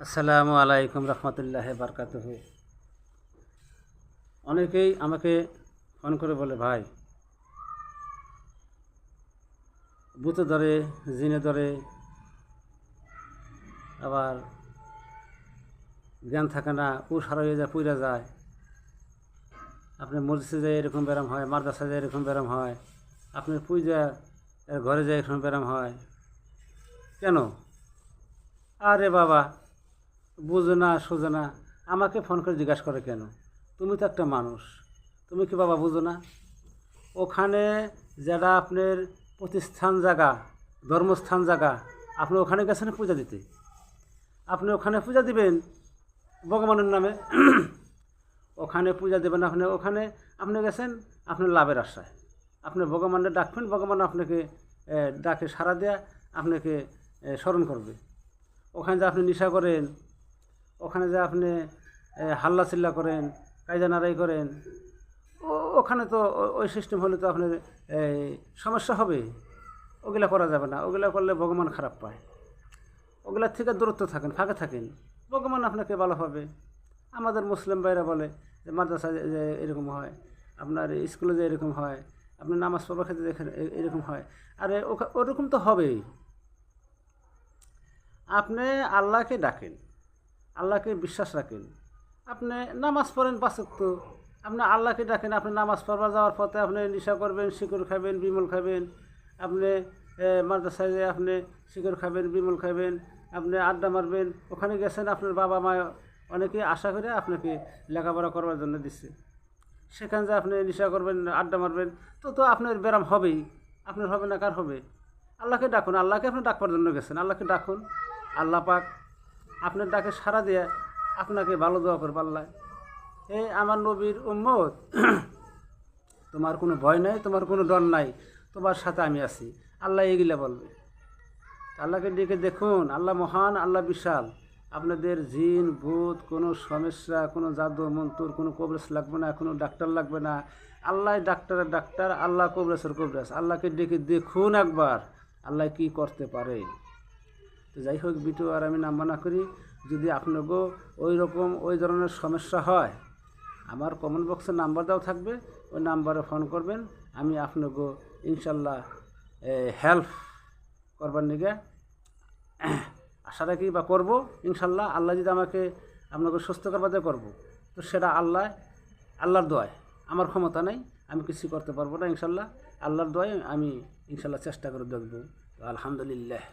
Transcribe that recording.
আসসালামু আলাইকুম রহমতুল্লাহ বারকাতুহ। অনেকেই আমাকে ফোন করে বলে, ভাই ভূতে ধরে, জিনে ধরে, আবার জ্ঞান থাকে না, হুশ হারিয়ে যায়, পুইরা যায়। আপনি মসজিদে যায় এরকম ব্যারাম হয়, মাদ্রাসা যায় এরকম ব্যারাম হয়, আপনি পূজা ঘরে যায় এরকম ব্যারাম হয় কেন? আরে বাবা, বুঝো না সোজো না, আমাকে ফোন করে জিজ্ঞাসা করে কেন? তুমি তো একটা মানুষ, তুমি কি বাবা বুঝো না? ওখানে যারা আপনার প্রতিষ্ঠান জায়গা, ধর্মস্থান জায়গা, আপনি ওখানে গেছেন পূজা দিতে। আপনি ওখানে পূজা দিবেন ভগবানের নামে, ওখানে পূজা দেবেন। আপনি গেছেন আপনার লাভের আশায়, আপনি ভগবানের ডাকবেন, ভগবান আপনাকে ডাকে সাড়া দেয়া আপনাকে স্মরণ করবে। ওখানে যে আপনি নেশা করেন, ওখানে যে আপনি হাল্লা চিল্লা করেন, কায়দা নাড়াই করেন, ওখানে তো ওই সিস্টেম হলে তো আপনার সমস্যা হবে। ওগুলা করা যাবে না, ওগুলা করলে ভগবান খারাপ পায়। ওগুলার থেকে দূরত্ব থাকেন, ফাঁকে থাকেন, ভগবান আপনাকে ভালো হবে। আমাদের মুসলিম ভাইরা বলে যে মাদ্রাসা যে এরকম হয়, আপনার স্কুলে যে এরকম হয়, আপনার নামাজ পড়ার ক্ষেত্রে দেখেন এরকম হয়। আরে ওরকম তো হবেই। আপনি আল্লাহকে ডাকেন, আল্লাহকে বিশ্বাস রাখেন, আপনি নামাজ পড়েন 5 ওয়াক্ত, আপনি আল্লাহকে ডাকেন। আপনি নামাজ পড়বার যাওয়ার পথে আপনি নেশা করবেন, শিকড় খাবেন, বিমল খাবেন, আপনি মাদ্রাসায় যেয়ে আপনি শিকড় খাবেন, বিমল খাবেন, আপনি আড্ডা মারবেন। ওখানে গেছেন, আপনার বাবা মা অনেকে আশা করে আপনাকে লেখাপড়া করবার জন্য দিচ্ছে। সেখানে যে আপনি নেশা করবেন, আড্ডা মারবেন, তো আপনার ব্যারাম হবেই। আপনার হবে না, কার হবে? আল্লাহকে ডাকুন, আল্লাহকে আপনি ডাকবার জন্য গেছেন, আল্লাহকে ডাকুন। আল্লাহ পাক আপনার ডাকে সাড়া দিয়ে আপনাকে ভালো দোয়া করবে। আল্লাহ, হে আমার নবীর উম্মত, তোমার কোনো ভয় নাই, তোমার কোনো ডর নাই, তোমার সাথে আমি আছি। আল্লাহ এগুলা বলবে। আল্লাহকে ডেকে দেখুন, আল্লাহ মহান, আল্লাহ বিশাল। আপনাদের জিন ভূত কোনো সমস্যা, কোনো জাদু মন্তুর, কোনো কবরেজ লাগবে না, কোনো ডাক্তার লাগবে না। আল্লাহ ডাক্তারের ডাক্তার, আল্লাহ কবরেজের কবরেজ। আল্লাহকে ডেকে দেখুন একবার, আল্লাহ কি করতে পারে। তো যাই হোক, বিটু আর আমি নাম মানা করি। যদি আপনাকেও ওই ধরনের সমস্যা হয়, আমার কমেন্ট বক্সে নাম্বার দেওয়া থাকবে, ওই নাম্বারে ফোন করবেন। আমি আপনাকেও ইনশাল্লাহ হেল্প করবার নিগে আশা রাখি বা করবো ইনশাল্লাহ। আল্লাহ যদি আমাকে আপনাকে সুস্থ করবার দিয়ে করবো, তো সেটা আল্লাহর দোয়ায়। আমার ক্ষমতা নেই, আমি কিছু করতে পারবো না। ইনশাল্লাহ আল্লাহর দোয়ায় আমি ইনশাল্লাহ চেষ্টা করে দেখবো। আলহামদুলিল্লাহ।